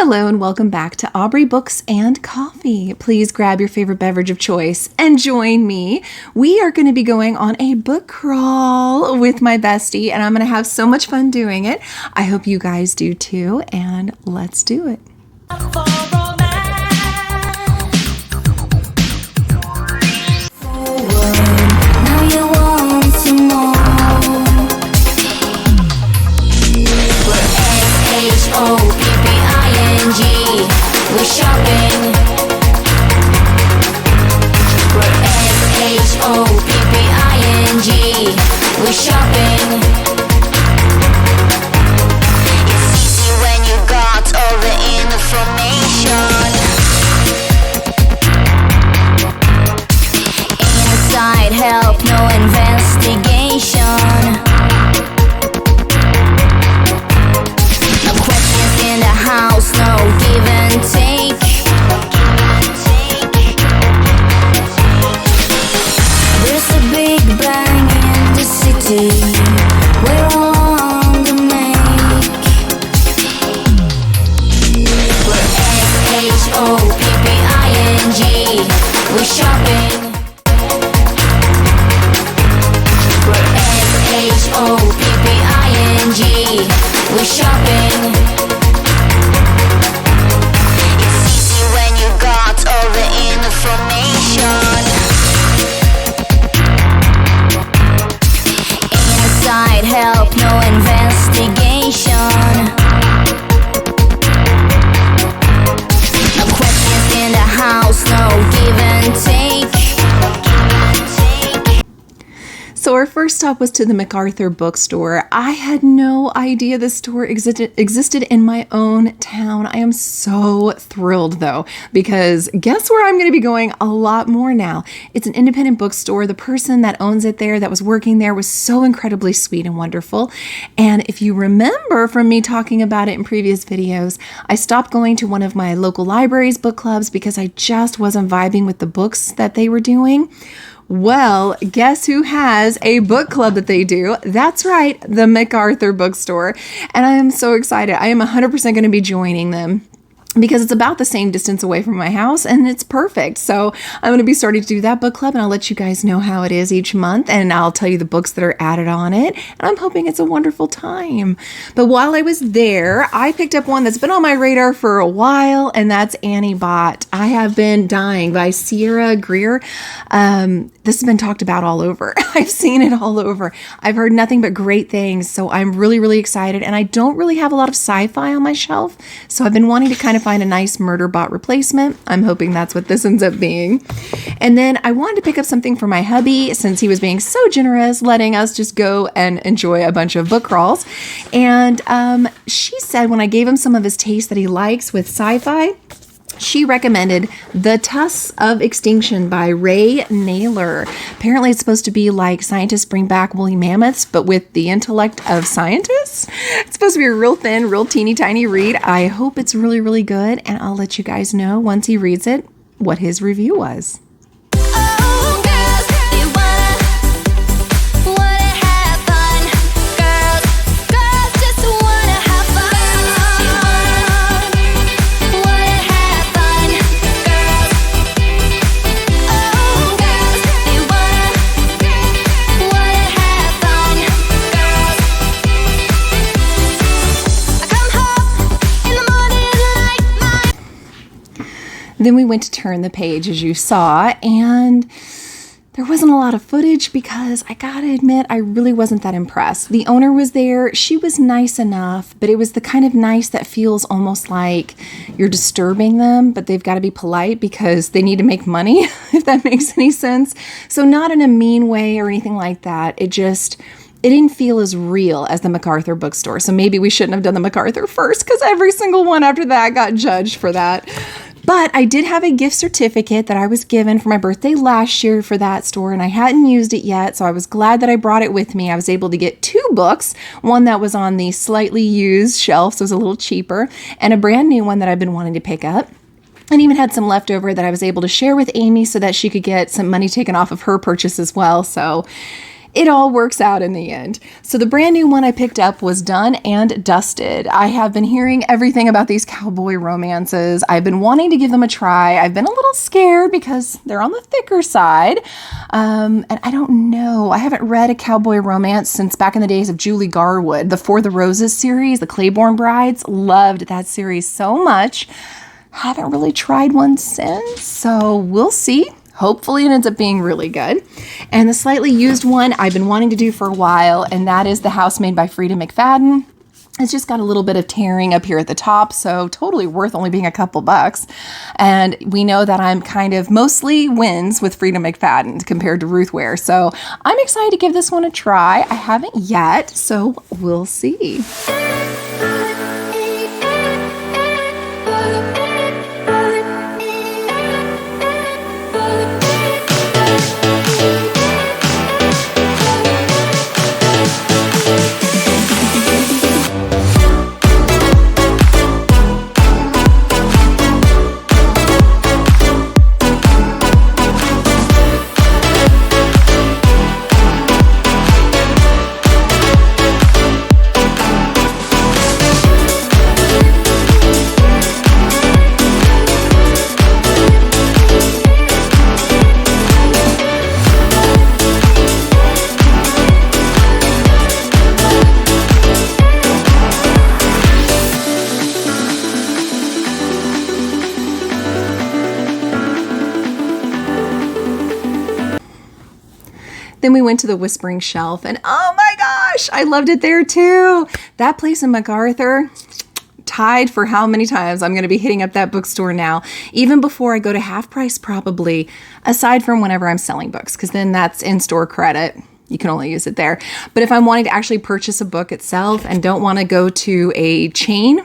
Hello and welcome back to Aubrey Books and Coffee. Please grab your favorite beverage of choice and join me. We are going to be going on a book crawl with my bestie, and I'm going to have so much fun doing it. I hope you guys do too, and let's do it. We're shopping. We're S-H-O-P-P-I-N-G. We're shopping. It's easy when you got all the information. Inside help, no investigation. No questions in the house, no give and take. There's a big bang in the city. We're all on the make. We're S-H-O-P-P-I-N-G. We're shopping. We're S-H-O-P-P-I-N-G. We're shopping. All the information. Inside help, no investigation. No questions in the house, no give and take. So our first stop was to the MacArthur bookstore. I had no idea this store existed in my own town. I am so thrilled though, because guess where I'm going to be going a lot more now. It's an independent bookstore. The person that owns it there, that was working there, was so incredibly sweet and wonderful. And if you remember from me talking about it in previous videos, I stopped going to one of my local library's book clubs because I just wasn't vibing with the books that they were doing. Well, guess who has a book club that they do? That's right, the MacArthur bookstore. And I am so excited. I am 100% going to be joining them, because it's about the same distance away from my house and it's perfect. So I'm going to be starting to do that book club, and I'll let you guys know how it is each month, and I'll tell you the books that are added on it. And I'm hoping it's a wonderful time. But while I was there, I picked up one that's been on my radar for a while, and that's Annie Bot. I Have Been Dying by Sierra Greer. This has been talked about all over. I've seen it all over. I've heard nothing but great things. So I'm really, really excited. And I don't really have a lot of sci-fi on my shelf. So I've been wanting to kind of find a nice Murderbot replacement. I'm hoping that's what this ends up being. And then I wanted to pick up something for my hubby, since he was being so generous, letting us just go and enjoy a bunch of book crawls. And she said when I gave him some of his taste that he likes with sci-fi, she recommended The Tusks of Extinction by Ray Naylor. Apparently it's supposed to be like scientists bring back woolly mammoths, but with the intellect of scientists. It's supposed to be a real thin, real teeny tiny read. I hope it's really, really good, and I'll let you guys know once he reads it what his review was. Then we went to turn the page, as you saw, and there wasn't a lot of footage because I gotta admit, I really wasn't that impressed. The owner was there. She was nice enough, but it was the kind of nice that feels almost like you're disturbing them, but they've got to be polite because they need to make money, if that makes any sense. So not in a mean way or anything like that. It didn't feel as real as the MacArthur bookstore. So maybe we shouldn't have done the MacArthur first, because every single one after that got judged for that. But I did have a gift certificate that I was given for my birthday last year for that store, and I hadn't used it yet, so I was glad that I brought it with me. I was able to get 2 books, one that was on the slightly used shelf, so it was a little cheaper, and a brand new one that I've been wanting to pick up. And even had some left over that I was able to share with Amy so that she could get some money taken off of her purchase as well. So It all works out in the end. So the brand new one I picked up was Done and Dusted. I have been hearing everything about these cowboy romances. I've been wanting to give them a try. I've been a little scared because they're on the thicker side. And I don't know. I haven't read a cowboy romance since back in the days of Julie Garwood, the For the Roses series, the Claiborne Brides. Loved that series so much. Haven't really tried one since, so we'll see. Hopefully it ends up being really good. And the slightly used one I've been wanting to do for a while, and that is The House Made by Frida McFadden. It's just got a little bit of tearing up here at the top, so totally worth only being a couple bucks. And we know that I'm kind of mostly wins with Frida McFadden compared to Ruth Ware, so I'm excited to give this one a try. I haven't yet, so we'll see. Then we went to the Whispering Shelf, and oh my gosh, I loved it there too. That place in MacArthur, tied for how many times I'm going to be hitting up that bookstore now, even before I go to half price probably, aside from whenever I'm selling books, because then that's in-store credit. You can only use it there. But if I'm wanting to actually purchase a book itself and don't want to go to a chain,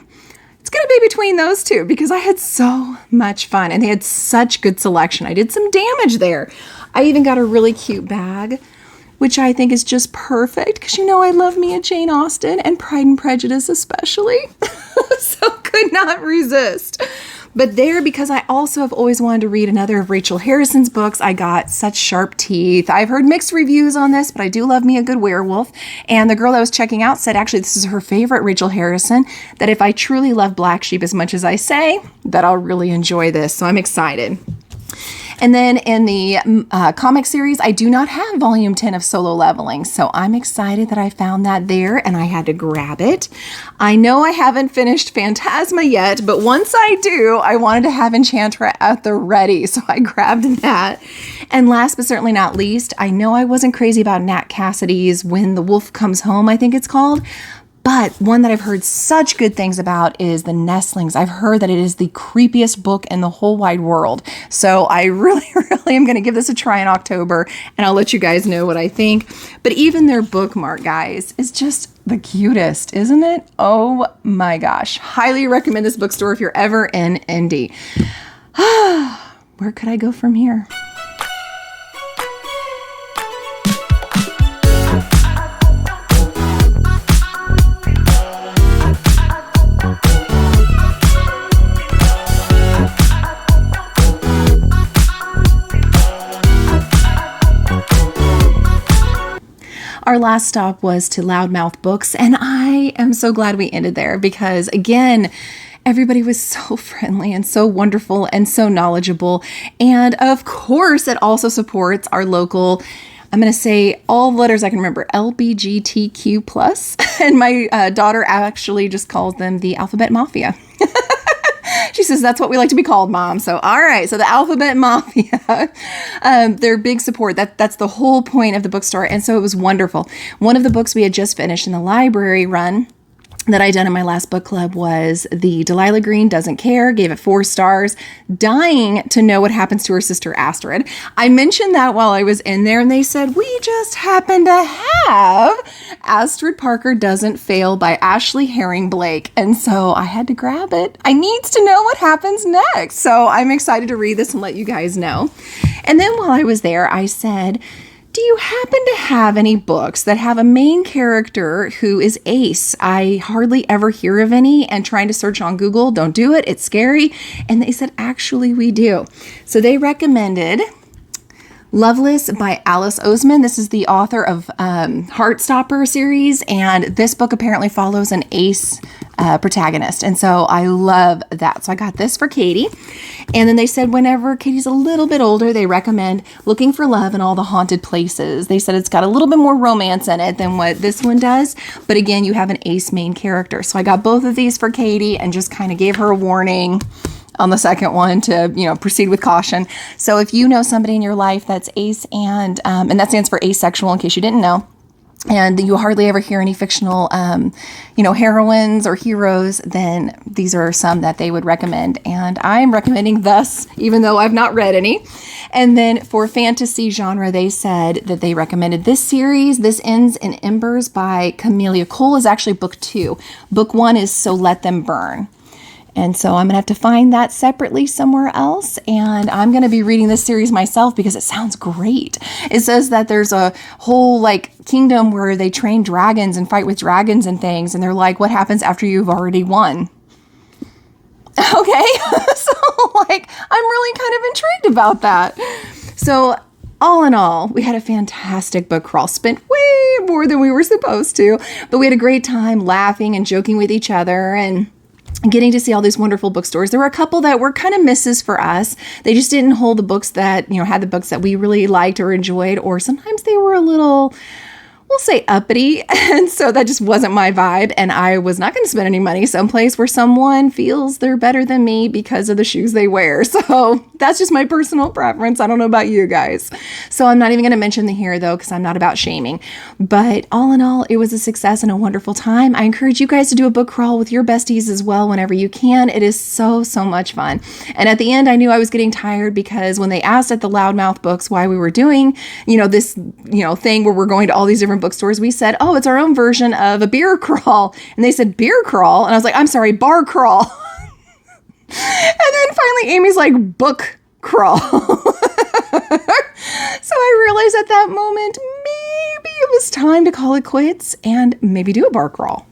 it's going to be between those two because I had so much fun and they had such good selection. I did some damage there. I even got a really cute bag, which I think is just perfect because you know I love me a Jane Austen and Pride and Prejudice especially. So could not resist. But there, because I also have always wanted to read another of Rachel Harrison's books, I got such sharp teeth. I've heard mixed reviews on this, but I do love me a good werewolf. And the girl I was checking out said actually this is her favorite Rachel Harrison, that if I truly love Black Sheep as much as I say, that I'll really enjoy this. So I'm excited. And then in the comic series, I do not have volume 10 of Solo Leveling. So I'm excited that I found that there and I had to grab it. I know I haven't finished Phantasma yet, but once I do, I wanted to have Enchantra at the ready. So I grabbed that. And last but certainly not least, I know I wasn't crazy about Nat Cassidy's When the Wolf Comes Home, I think it's called. But one that I've heard such good things about is The Nestlings. I've heard that it is the creepiest book in the whole wide world. So I really am going to give this a try in October, and I'll let you guys know what I think. But even their bookmark, guys, is just the cutest, isn't it? Oh my gosh. Highly recommend this bookstore if you're ever in Indy. Where could I go from here? Our last stop was to Loudmouth Books, and I am so glad we ended there because, again, everybody was so friendly and so wonderful and so knowledgeable. And of course, it also supports our local, I'm going to say all the letters I can remember, LBGTQ+. And my daughter actually just calls them the Alphabet Mafia. She says, that's what we like to be called, Mom. So, all right. So the Alphabet Mafia, they're big support. That's the whole point of the bookstore. And so it was wonderful. One of the books we had just finished in the library run that I done in my last book club was the Delilah Green Doesn't Care, gave it 4 stars, dying to know what happens to her sister Astrid. I mentioned that while I was in there and they said, we just happen to have Astrid Parker Doesn't Fail by Ashley Herring Blake. And so I had to grab it. I needs to know what happens next. So I'm excited to read this and let you guys know. And then while I was there, I said, do you happen to have any books that have a main character who is ace? I hardly ever hear of any, and trying to search on Google, don't do it, it's scary. And they said, actually, we do. So they recommended Loveless by Alice Oseman. This is the author of Heartstopper series, and this book apparently follows an ace protagonist, and so I love that. So I got this for Katie, and then they said whenever Katie's a little bit older, they recommend Looking for Love in All the Haunted Places. They said it's got a little bit more romance in it than what this one does, but again, you have an ace main character. So I got both of these for Katie and just kind of gave her a warning on the second one to, proceed with caution. So if you know somebody in your life that's ace and that stands for asexual in case you didn't know, and you hardly ever hear any fictional, heroines or heroes, then these are some that they would recommend. And I'm recommending thus, even though I've not read any. And then for fantasy genre, they said that they recommended this series. This Ends in Embers by Camellia Cole is actually book 2. Book 1 is So Let Them Burn. And so I'm going to have to find that separately somewhere else. And I'm going to be reading this series myself because it sounds great. It says that there's a whole kingdom where they train dragons and fight with dragons and things. And they're like, what happens after you've already won? Okay. So I'm really kind of intrigued about that. So all in all, we had a fantastic book crawl. Spent way more than we were supposed to. But we had a great time laughing and joking with each other and getting to see all these wonderful bookstores. There were a couple that were kind of misses for us. They just didn't hold the books that, had the books that we really liked or enjoyed, or sometimes they were a little, we'll say, uppity. And so that just wasn't my vibe. And I was not going to spend any money someplace where someone feels they're better than me because of the shoes they wear. So that's just my personal preference. I don't know about you guys. So I'm not even going to mention them here, though, because I'm not about shaming. But all in all, it was a success and a wonderful time. I encourage you guys to do a book crawl with your besties as well whenever you can. It is so, so much fun. And at the end, I knew I was getting tired because when they asked at the Loudmouth Books why we were doing, this, thing where we're going to all these different bookstores, we said, oh, it's our own version of a beer crawl. And they said beer crawl. And I was like, I'm sorry, bar crawl. And then finally Amy's like, book crawl. So I realized at that moment, maybe it was time to call it quits and maybe do a bar crawl.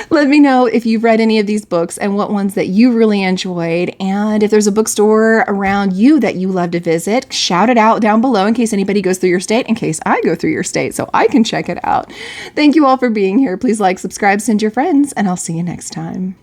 Let me know if you've read any of these books and what ones that you really enjoyed. And if there's a bookstore around you that you love to visit, shout it out down below in case anybody goes through your state, in case I go through your state so I can check it out. Thank you all for being here. Please like, subscribe, send your friends, and I'll see you next time.